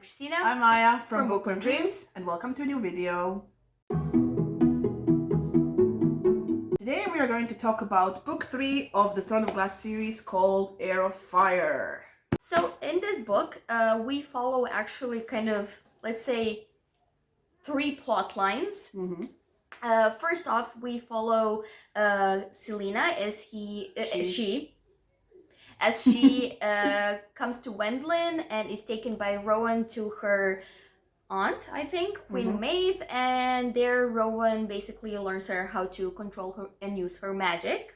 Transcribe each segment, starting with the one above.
Christina. I'm Maya from Bookworm Dreams, and welcome to a new video. Today we are going to talk about book 3 of the Throne of Glass series called Heir of Fire. So in this book, we follow actually kind of, let's say, 3 plot lines. First off, we follow Selena as she comes to Wendlin and is taken by Rowan to her aunt, I think, Queen Maeve, and there Rowan basically learns her how to control her and use her magic.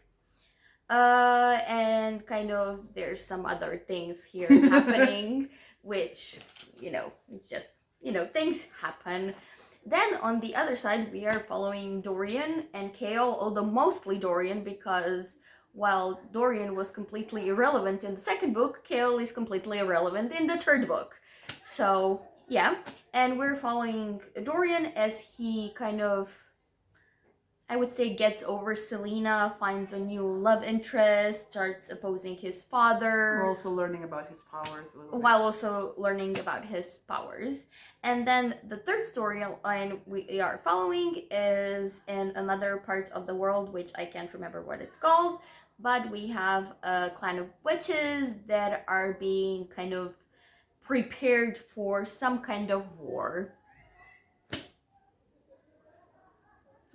And kind of there's some other things here happening, which, it's just, things happen. Then on the other side, we are following Dorian and Kale, although mostly Dorian, because while Dorian was completely irrelevant in the second book, Kale is completely irrelevant in the third book. So, yeah. And we're following Dorian as he kind of, I would say, gets over Selena, finds a new love interest, starts opposing his father. We're also learning about his powers a little bit. While also learning about his powers. And then the third storyline we are following is in another part of the world, which I can't remember what it's called. But we have a clan of witches that are being kind of prepared for some kind of war.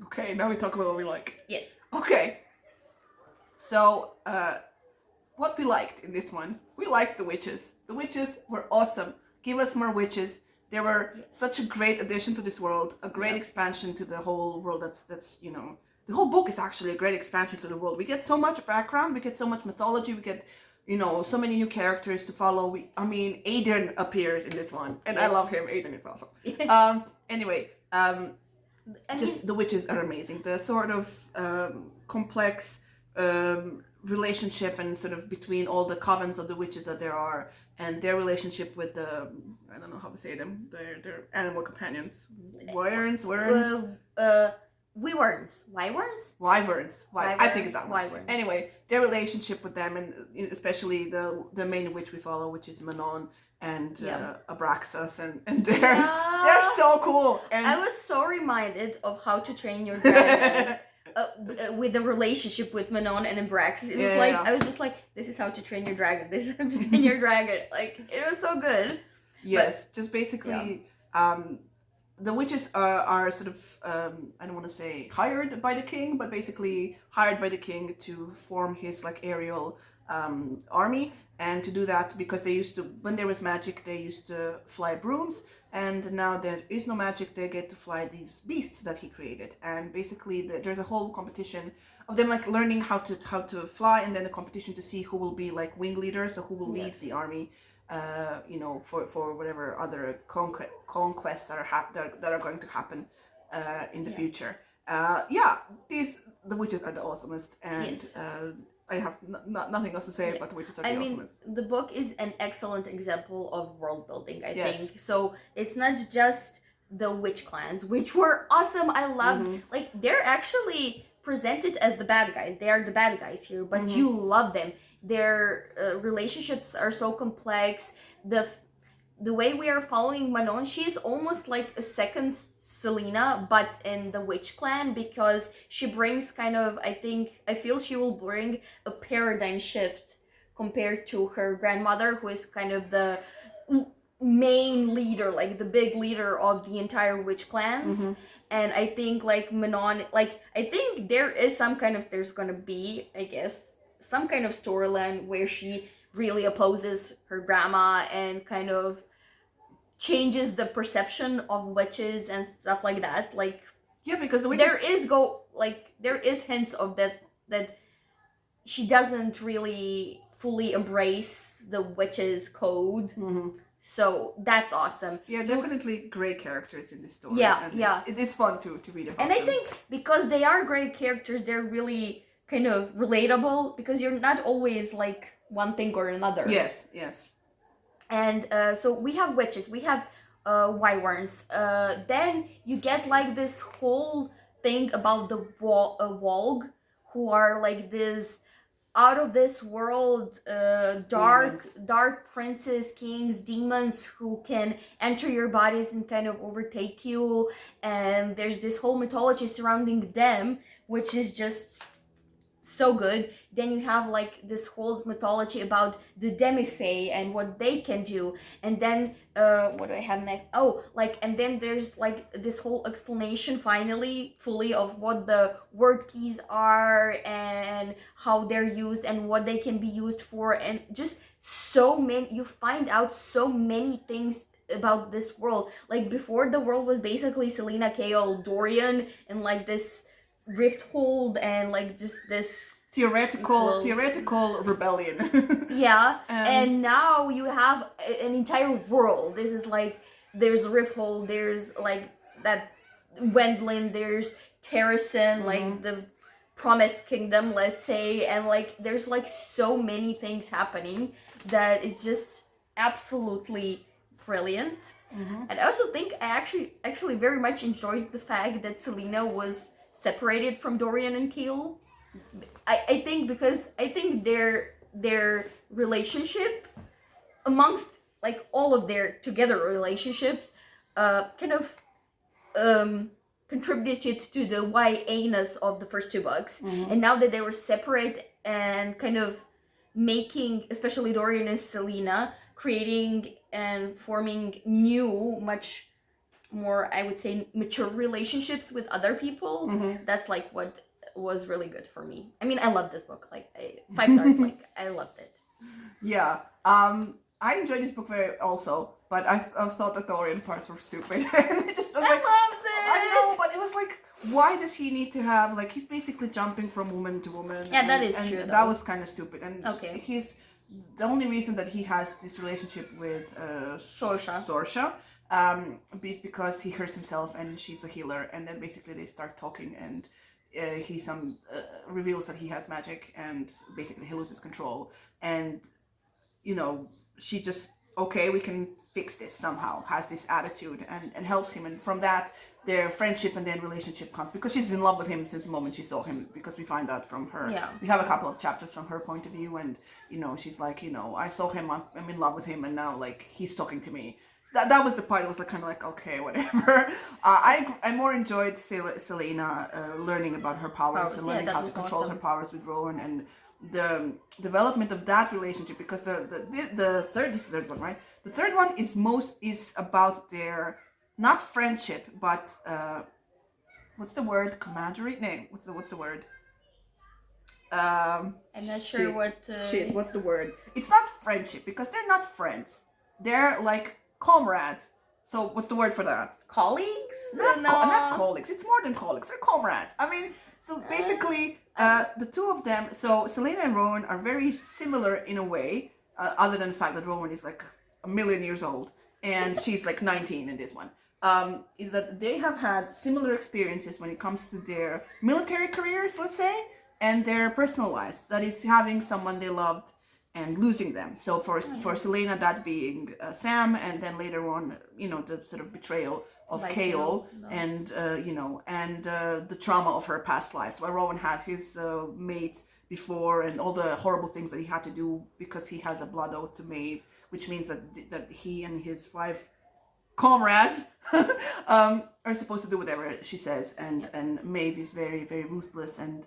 Okay, now we talk about what we like. Yes. Okay. So, what we liked in this one, we liked the witches. The witches were awesome. Give us more witches. They were such a great addition to this world, a great expansion to the whole world. That's the whole book is actually a great expansion to the world. We get so much background, we get so much mythology, we get, so many new characters to follow. Aiden appears in this one, and I love him. Aiden is awesome. Anyway, the witches are amazing. The sort of complex relationship and sort of between all the covens of the witches that there are, and their relationship with the, I don't know how to say them, their animal companions, wyverns. I think it's that one. Wyverns. Anyway, their relationship with them, and especially the main witch we follow, which is Manon and Abraxas, and they're so cool. And I was so reminded of How to Train Your Dragon. With the relationship with Manon and Abraxas, it was I was just like, this is How to Train Your Dragon. This is How to Train Your Dragon. Like, it was so good. Yes, but, just basically, the witches are sort of, I don't want to say hired by the king, but basically hired by the king to form his aerial army. And to do that, because they used to, when there was magic, they used to fly brooms, and now there is no magic, they get to fly these beasts that he created. And basically, there's a whole competition of them learning how to fly, and then a competition to see who will be wing leaders, so who will lead the army, for whatever other conquests that are going to happen in the future. The witches are the awesomest, and I have nothing else to say about the witches are the awesomest. The book is an excellent example of world building, I think. So it's not just the witch clans, which were awesome. I loved, they're actually presented as the bad guys. They are the bad guys here, but you love them. Their relationships are so complex. The way we are following Manon, she's almost like a second Selena, but in the witch clan, because she brings I feel she will bring a paradigm shift compared to her grandmother, who is kind of the main leader, the big leader of the entire witch clans. And I think Manon, I think there's gonna be, I guess, some kind of storyline where she really opposes her grandma and kind of changes the perception of witches and stuff like that. Because the witches, there is hints of that she doesn't really fully embrace the witches code. So that's awesome. Yeah, definitely great characters in this story. It is fun to read about. And I think because they are great characters, they're really kind of relatable, because you're not always one thing or another. Yes. And so we have witches, we have wyverns. Then you get this whole thing about the Walg, who are this out of this world, Demons. dark princes, kings, demons who can enter your bodies and kind of overtake you, and there's this whole mythology surrounding them, which is just so good. Then you have like this whole mythology about the demi-fae and what they can do, and then what do I have next? Oh, like, and then there's like this whole explanation finally fully of what the word keys are and how they're used and what they can be used for, and just so many, you find out so many things about this world. Like, before, the world was basically Selena, Kael, Dorian, and like this rifthold and like just this theoretical rebellion. yeah, and now you have an entire world. This is like, there's rifthold, there's like that Wendlin, there's Terrasen, like the promised kingdom, let's say, and like there's like so many things happening that it's just absolutely brilliant. And I also think I actually very much enjoyed the fact that Selena was separated from Dorian and Kael. I think because I think their relationship, amongst like all of their together relationships, kind of contributed to the YA-ness of the first two books. And now that they were separate and kind of making, especially Dorian and Selena, creating and forming new, much more, I would say, mature relationships with other people, that's like what was really good for me. I mean, I love this book. Like, 5 stars. Like, I loved it. Yeah. I enjoyed this book very also, but I thought the Dorian parts were stupid. And it just was like, loved it. I know, but it was like, why does he need to have, like, he's basically jumping from woman to woman. Yeah, that is true. That was kind of stupid. And okay. he's the only reason that he has this relationship with Sorsha is because he hurts himself and she's a healer, and then basically they start talking, and he reveals that he has magic, and basically he loses control, and she just, okay, we can fix this somehow, has this attitude, and helps him, and from that their friendship and then relationship comes, because she's in love with him since the moment she saw him, because we find out from her. Yeah. We have a couple of chapters from her point of view, and she's like, I saw him, I'm in love with him, and now like he's talking to me. So that was the part. It was like kind of like, okay, whatever. I more enjoyed Selena learning about her powers and learning how to control her powers with Rowan, and the development of that relationship, because the third one, right? The third one is about their, not friendship, but what's the word? Camaraderie? No, what's the word? I'm not sure what. What's the word? It's not friendship, because they're not friends. They're like comrades. So what's the word for that? Colleagues? Not colleagues. It's more than colleagues. They're comrades. I mean, so basically, the two of them. So Selena and Rowan are very similar in a way, other than the fact that Rowan is like a million years old and she's like 19 in this one. Is that they have had similar experiences when it comes to their military careers, let's say, and their personal lives. That is, having someone they loved and losing them. So for Selena, that being Sam, and then later on, the sort of betrayal of Kael, and the trauma of her past lives, where Rowan had his mate before, and all the horrible things that he had to do because he has a blood oath to Maeve, which means that he and his 5 comrades are supposed to do whatever she says, and Maeve is very, very ruthless, and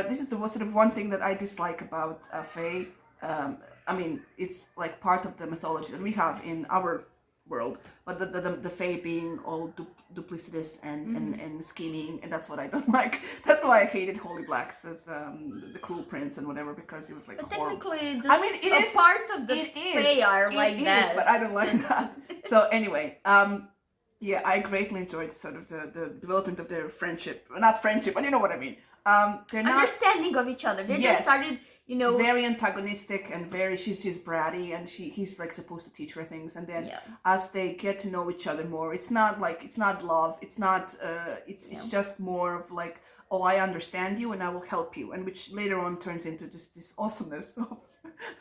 this is the sort of one thing that I dislike about Fae. I mean, it's like part of the mythology that we have in our world, but the Fae being all duplicitous and scheming, and that's what I don't like. That's why I hated Holy Blacks as the cruel prince and whatever, because it was like horrible. Technically, it is part of the Fae are like that. But I don't like that. So anyway, yeah, I greatly enjoyed sort of the development of their friendship. Not friendship, but you know what I mean. They're not understanding of each other. They just started, very antagonistic and very, she's bratty, and he's like supposed to teach her things, and then as they get to know each other more, it's not love, it's not it's just more of like, oh, I understand you and I will help you, and which later on turns into just this awesomeness of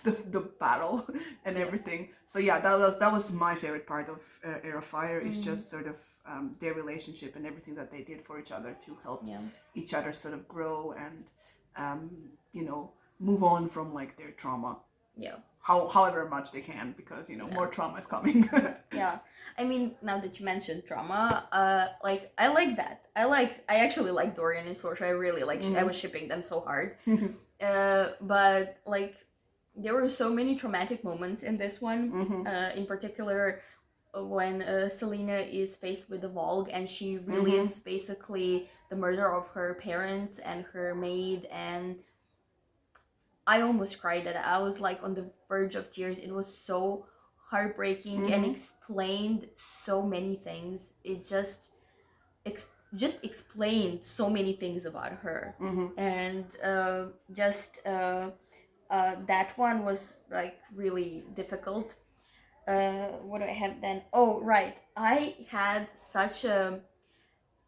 the battle and everything. So yeah, that was my favorite part of Heir of Fire, is just sort of their relationship and everything that they did for each other to help each other sort of grow, and move on from like their trauma. Yeah. However much they can, because more trauma is coming. Yeah, I mean, now that you mentioned trauma, like I like that. I actually like Dorian and Sorsha. I really like. I was shipping them so hard. But like, there were so many traumatic moments in this one. In particular, when Selena is faced with the Volg and she relives basically the murder of her parents and her maid, and I almost cried. That I was like on the verge of tears. It was so heartbreaking and explained so many things. It just explained so many things about her, and that one was like really difficult. What do I have then? Oh, right, I had such a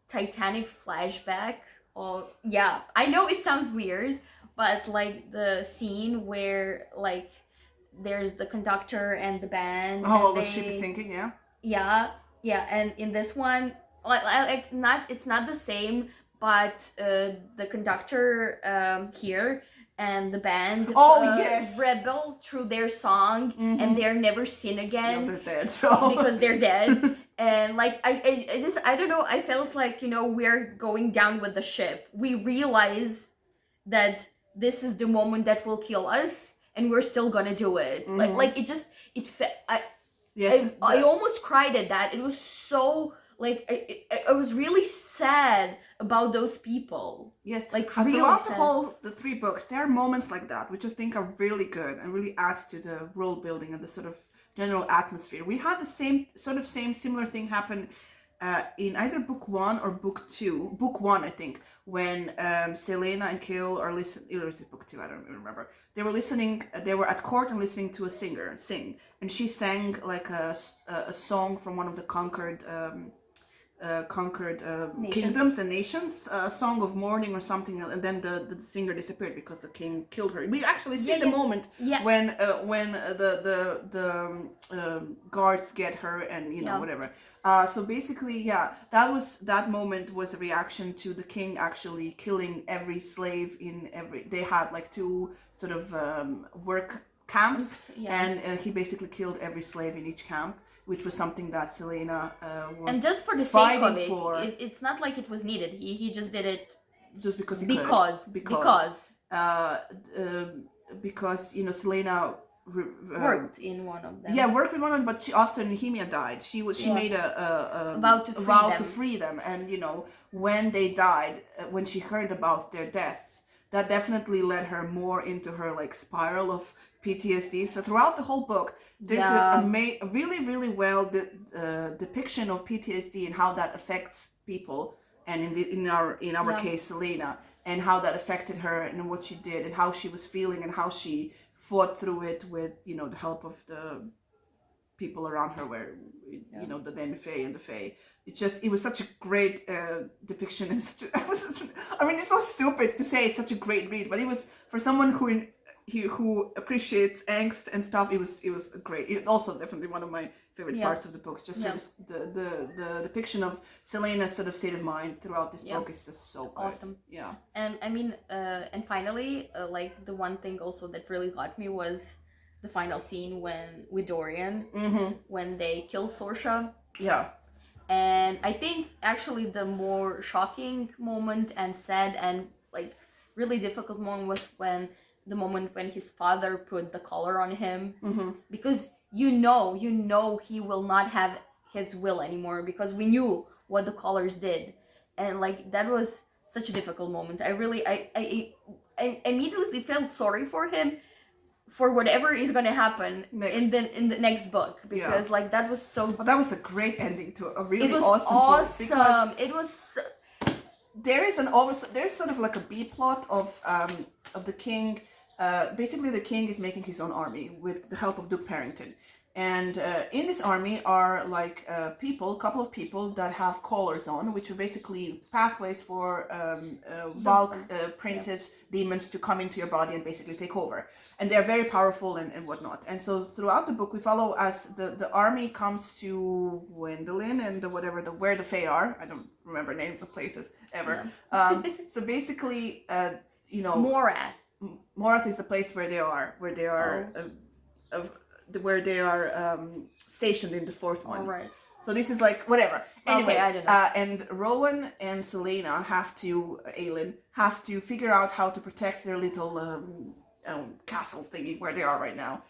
Titanic flashback. Oh, yeah, I know it sounds weird, but like the scene where like there's the conductor and the band. Oh, the ship is sinking, yeah. Yeah, and in this one, like not, it's not the same, but the conductor here and the band rebel through their song, and they're never seen again. They're dead, so because they're dead. And like I just, I don't know, I felt like, we're going down with the ship. We realize that this is the moment that will kill us, and we're still gonna do it. Like it just, I almost cried at that. It was so like, I was really sad about those people. Yes, like really throughout the 3 books, there are moments like that which I think are really good and really adds to the world building and the sort of general atmosphere. We had the similar thing happen in either book 1 or book 2. Book 1, I think, when Selena and Kale are listening, or is it book 2? I don't remember. They were listening. They were at court and listening to a singer sing, and she sang like a song from one of the conquered kingdoms and nations, a song of mourning or something, and then the singer disappeared because the king killed her. We actually see the moment when the guards get her, and whatever. So basically, that moment was a reaction to the king actually killing every slave in every. They had like 2 sort of work camps, and he basically killed every slave in each camp, which was something that Selena was and just for the sake of it, it's not like it was needed. He just did it just because he could. Because Selena worked in one of them. Yeah, worked with one of them, but after Nehemia died, she made a vow to free them, and when they died, when she heard about their deaths, that definitely led her more into her like spiral of PTSD. So throughout the whole book, there's a really, really well depiction of PTSD and how that affects people, and in our case, Selena, and how that affected her and what she did and how she was feeling and how she fought through it with the help of the people around her, where the Fae and the Fae. It was such a great depiction, and I mean, it's so stupid to say it's such a great read, but it was for someone who appreciates angst and stuff. It was great. It also definitely one of my favorite parts of the books. Just the depiction of Selena's sort of state of mind throughout this book is just so good. Awesome. Yeah. And I mean, and finally, like the one thing also that really got me was the final scene with Dorian, when they kill Sorsha. Yeah. And I think actually the more shocking moment and sad and like really difficult moment was the moment when his father put the collar on him, because you know he will not have his will anymore, because we knew what the collars did, and like that was such a difficult moment. I immediately felt sorry for him for whatever is going to happen in the next book, because like that was so. Well, that was a great ending to a really awesome book, because it was. There's sort of like a B plot of the king. Basically, the king is making his own army with the help of Duke Parrington, and in this army are like a couple of people that have collars on, which are basically pathways for Valk princes, demons to come into your body and basically take over, and they're very powerful and whatnot. And so throughout the book, we follow as the army comes to Gwendolyn and where the Fae are. I don't remember names of places ever. So basically, Morath is the place where they are, stationed in the fourth one. All right. So this is like whatever. Anyway, Okay, I don't know. And Rowan and Selena Aelin have to figure out how to protect their little castle thingy where they are right now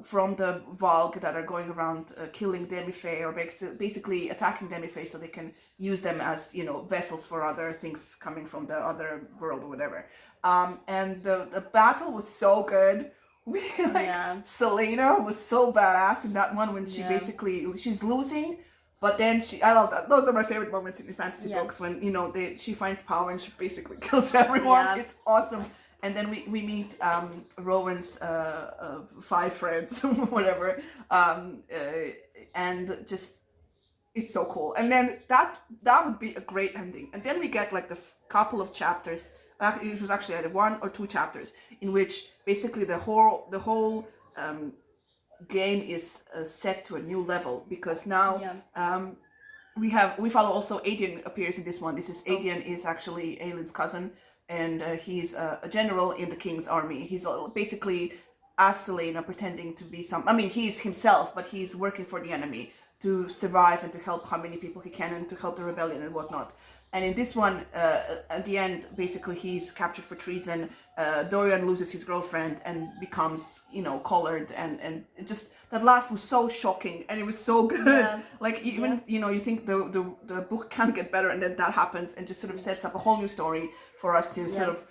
from the Valg that are going around killing Demi-Fae, or basically attacking Demi-Fae so they can use them as, you know, vessels for other things coming from the other world or whatever. And the battle was so good. Selena was so badass in that one when she she's losing, but then I love that. Those are my favorite moments in the fantasy books when, you know, she finds power and she basically kills everyone. Yeah. It's awesome. And then we meet Rowan's 5 friends, whatever, and just it's so cool. And then that would be a great ending. And then we get like the couple of chapters. It was actually either 1 or 2 chapters in which basically the whole game is set to a new level, because now we follow also Aedion appears in this one. This is Aedion is actually Aelin's cousin, and he's a general in the king's army. He's basically as Selena pretending to be he's himself, but he's working for the enemy to survive and to help how many people he can and to help the rebellion and whatnot. And in this one, at the end, basically he's captured for treason. Dorian loses his girlfriend and becomes, you know, collared, and it just, that last was so shocking and it was so good. Yeah. Like even you know, you think the book can't get better, and then that happens and just sort of sets up a whole new story for us to sort of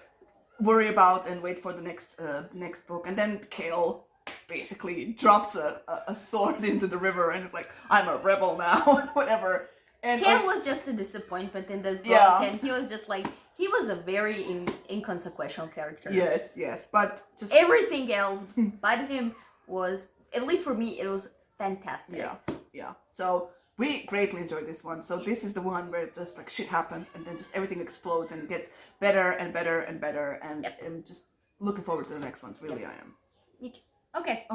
worry about and wait for the next book. And then Kale basically drops a sword into the river and is like, I'm a rebel now, whatever. And Ken was just a disappointment in this book, and he was just like, he was a very inconsequential character. Yes, but just everything else but him was, at least for me, it was fantastic. Yeah. So we greatly enjoyed this one. So this is the one where just like shit happens and then just everything explodes and gets better and better and better, and I'm just looking forward to the next ones. Really, I am. Me too. Okay.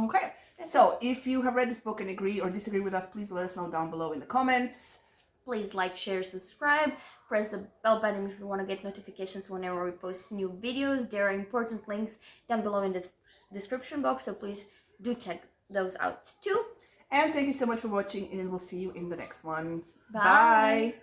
So if you have read this book and agree or disagree with us, please let us know down below in the comments. Please like, share, subscribe. Press the bell button if you want to get notifications whenever we post new videos. There are important links down below in the description box, so please do check those out too. And thank you so much for watching, and we'll see you in the next one. Bye.